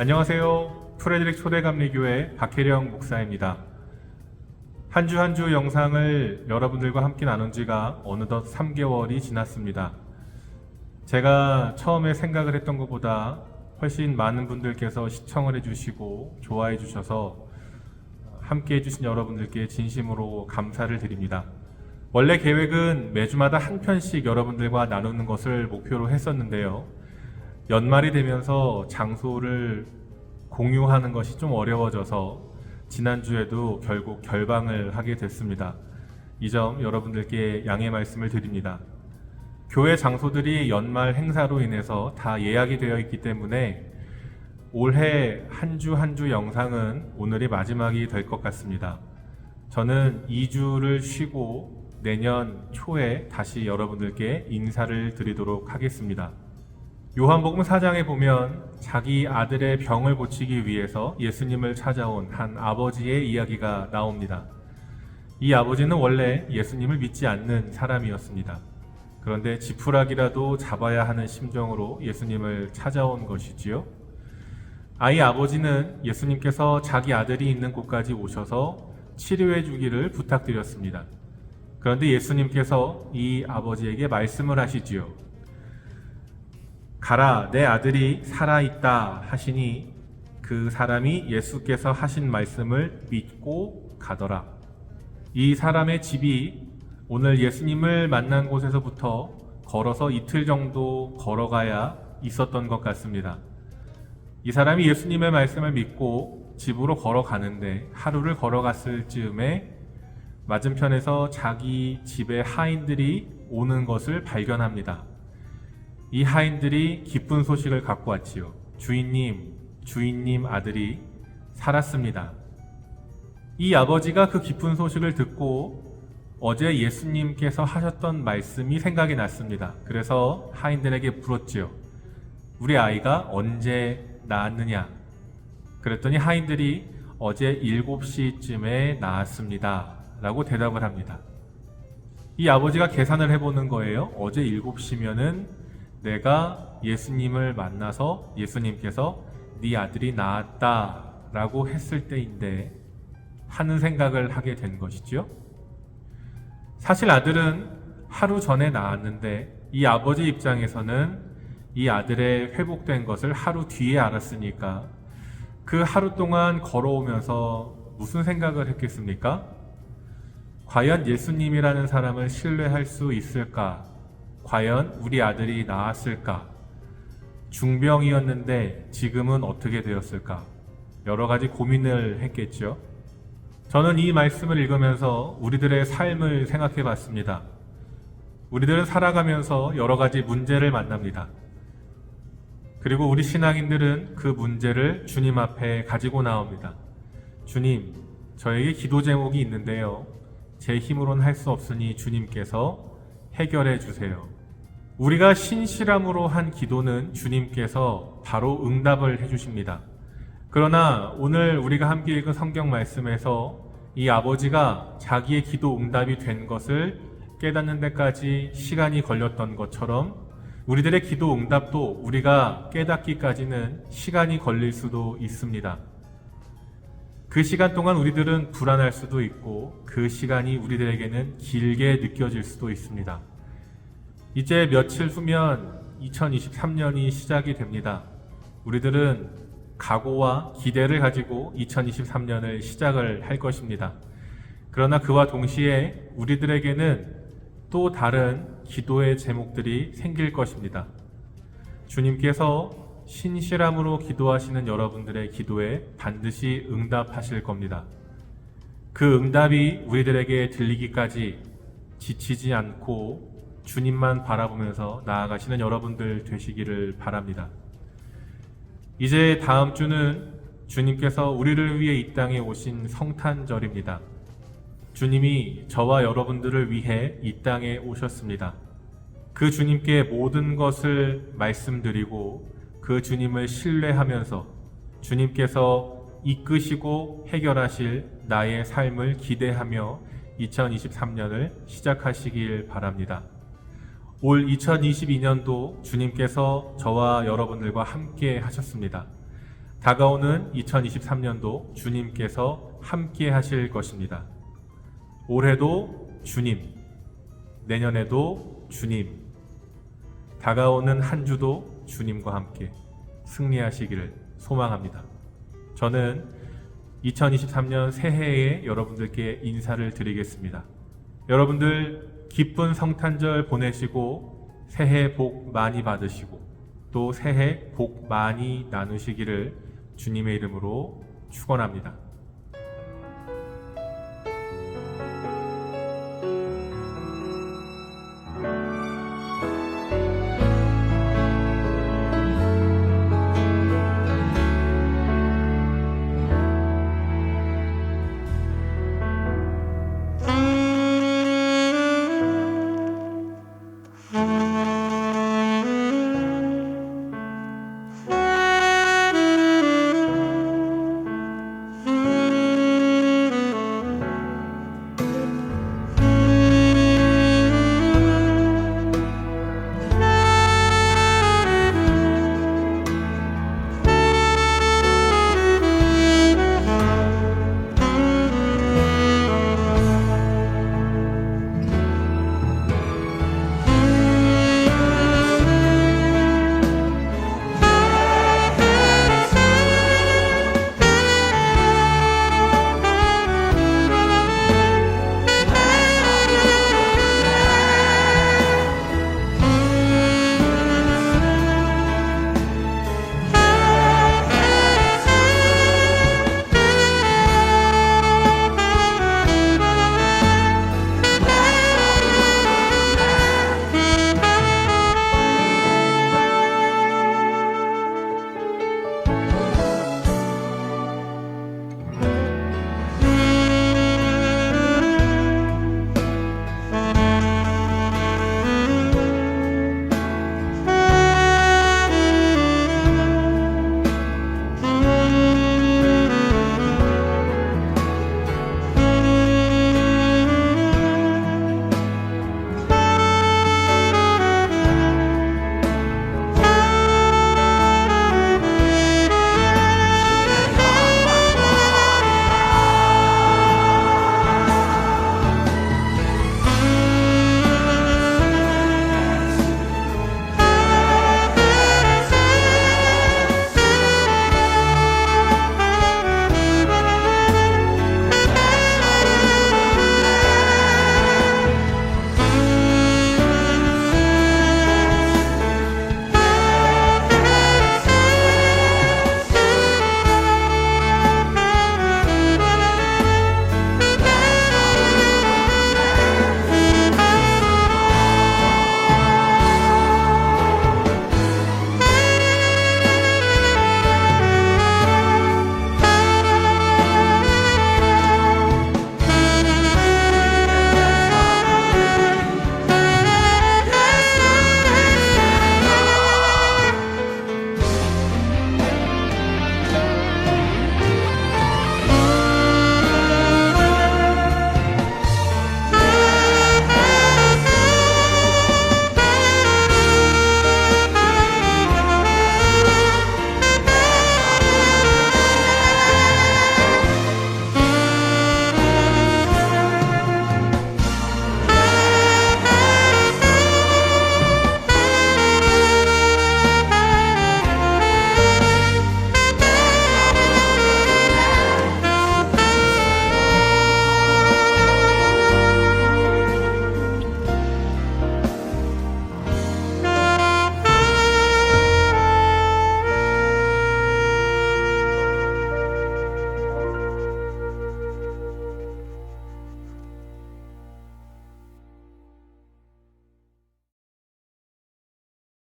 안녕하세요. 프레드릭 초대감리교회 박혜령 목사입니다. 한 주 한 주 영상을 여러분들과 함께 나눈 지가 어느덧 3개월이 지났습니다. 제가 처음에 생각을 했던 것보다 훨씬 많은 분들께서 시청을 해주시고 좋아해 주셔서 함께 해주신 여러분들께 진심으로 감사를 드립니다. 원래 계획은 매주마다 한 편씩 여러분들과 나누는 것을 목표로 했었는데요. 연말이 되면서 장소를 공유하는 것이 좀 어려워져서 지난주에도 결국 결방을 하게 됐습니다. 이 점 여러분들께 양해 말씀을 드립니다. 교회 장소들이 연말 행사로 인해서 다 예약이 되어 있기 때문에 올해 한 주 한 주 영상은 오늘이 마지막이 될 것 같습니다. 저는 2주를 쉬고 내년 초에 다시 여러분들께 인사를 드리도록 하겠습니다. 요한복음 4장에 보면 자기 아들의 병을 고치기 위해서 예수님을 찾아온 한 아버지의 이야기가 나옵니다. 이 아버지는 원래 예수님을 믿지 않는 사람이었습니다. 그런데 지푸라기라도 잡아야 하는 심정으로 예수님을 찾아온 것이지요. 아이 아버지는 예수님께서 자기 아들이 있는 곳까지 오셔서 치료해 주기를 부탁드렸습니다. 그런데 예수님께서 이 아버지에게 말씀을 하시지요. 가라, 내 아들이 살아있다 하시니 그 사람이 예수께서 하신 말씀을 믿고 가더라. 이 사람의 집이 오늘 예수님을 만난 곳에서부터 걸어서 이틀 정도 걸어가야 있었던 것 같습니다. 이 사람이 예수님의 말씀을 믿고 집으로 걸어가는데 하루를 걸어갔을 즈음에 맞은편에서 자기 집의 하인들이 오는 것을 발견합니다. 이 하인들이 기쁜 소식을 갖고 왔지요. 주인님 아들이 살았습니다. 이 아버지가 그 기쁜 소식을 듣고 어제 예수님께서 하셨던 말씀이 생각이 났습니다. 그래서 하인들에게 물었지요. 우리 아이가 언제 낳았느냐? 그랬더니 하인들이 어제 7시쯤에 낳았습니다. 라고 대답을 합니다. 이 아버지가 계산을 해보는 거예요. 어제 7시면은 내가 예수님을 만나서 예수님께서 네 아들이 낳았다 라고 했을 때인데 하는 생각을 하게 된 것이지요. 사실 아들은 하루 전에 낳았는데 이 아버지 입장에서는 이 아들의 회복된 것을 하루 뒤에 알았으니까 그 하루 동안 걸어오면서 무슨 생각을 했겠습니까? 과연 예수님이라는 사람을 신뢰할 수 있을까? 과연 우리 아들이 나았을까? 중병이었는데 지금은 어떻게 되었을까? 여러 가지 고민을 했겠죠. 저는 이 말씀을 읽으면서 우리들의 삶을 생각해 봤습니다. 우리들은 살아가면서 여러 가지 문제를 만납니다. 그리고 우리 신앙인들은 그 문제를 주님 앞에 가지고 나옵니다. 주님, 저에게 기도 제목이 있는데요. 제 힘으로는 할 수 없으니 주님께서 해결해 주세요. 우리가 신실함으로 한 기도는 주님께서 바로 응답을 해주십니다. 그러나 오늘 우리가 함께 읽은 성경 말씀에서 이 아버지가 자기의 기도 응답이 된 것을 깨닫는 데까지 시간이 걸렸던 것처럼 우리들의 기도 응답도 우리가 깨닫기까지는 시간이 걸릴 수도 있습니다. 그 시간 동안 우리들은 불안할 수도 있고 그 시간이 우리들에게는 길게 느껴질 수도 있습니다. 이제 며칠 후면 2023년이 시작이 됩니다. 우리들은 각오와 기대를 가지고 2023년을 시작을 할 것입니다. 그러나 그와 동시에 우리들에게는 또 다른 기도의 제목들이 생길 것입니다. 주님께서 신실함으로 기도하시는 여러분들의 기도에 반드시 응답하실 겁니다. 그 응답이 우리들에게 들리기까지 지치지 않고 주님만 바라보면서 나아가시는 여러분들 되시기를 바랍니다. 이제 다음 주는 주님께서 우리를 위해 이 땅에 오신 성탄절입니다. 주님이 저와 여러분들을 위해 이 땅에 오셨습니다. 그 주님께 모든 것을 말씀드리고 그 주님을 신뢰하면서 주님께서 이끄시고 해결하실 나의 삶을 기대하며 2023년을 시작하시길 바랍니다. 올 2022년도 주님께서 저와 여러분들과 함께 하셨습니다. 다가오는 2023년도 주님께서 함께 하실 것입니다. 올해도 주님, 내년에도 주님, 다가오는 한 주도 주님과 함께 승리하시기를 소망합니다. 저는 2023년 새해에 여러분들께 인사를 드리겠습니다. 여러분들 기쁜 성탄절 보내시고 새해 복 많이 받으시고 또 새해 복 많이 나누시기를 주님의 이름으로 축원합니다.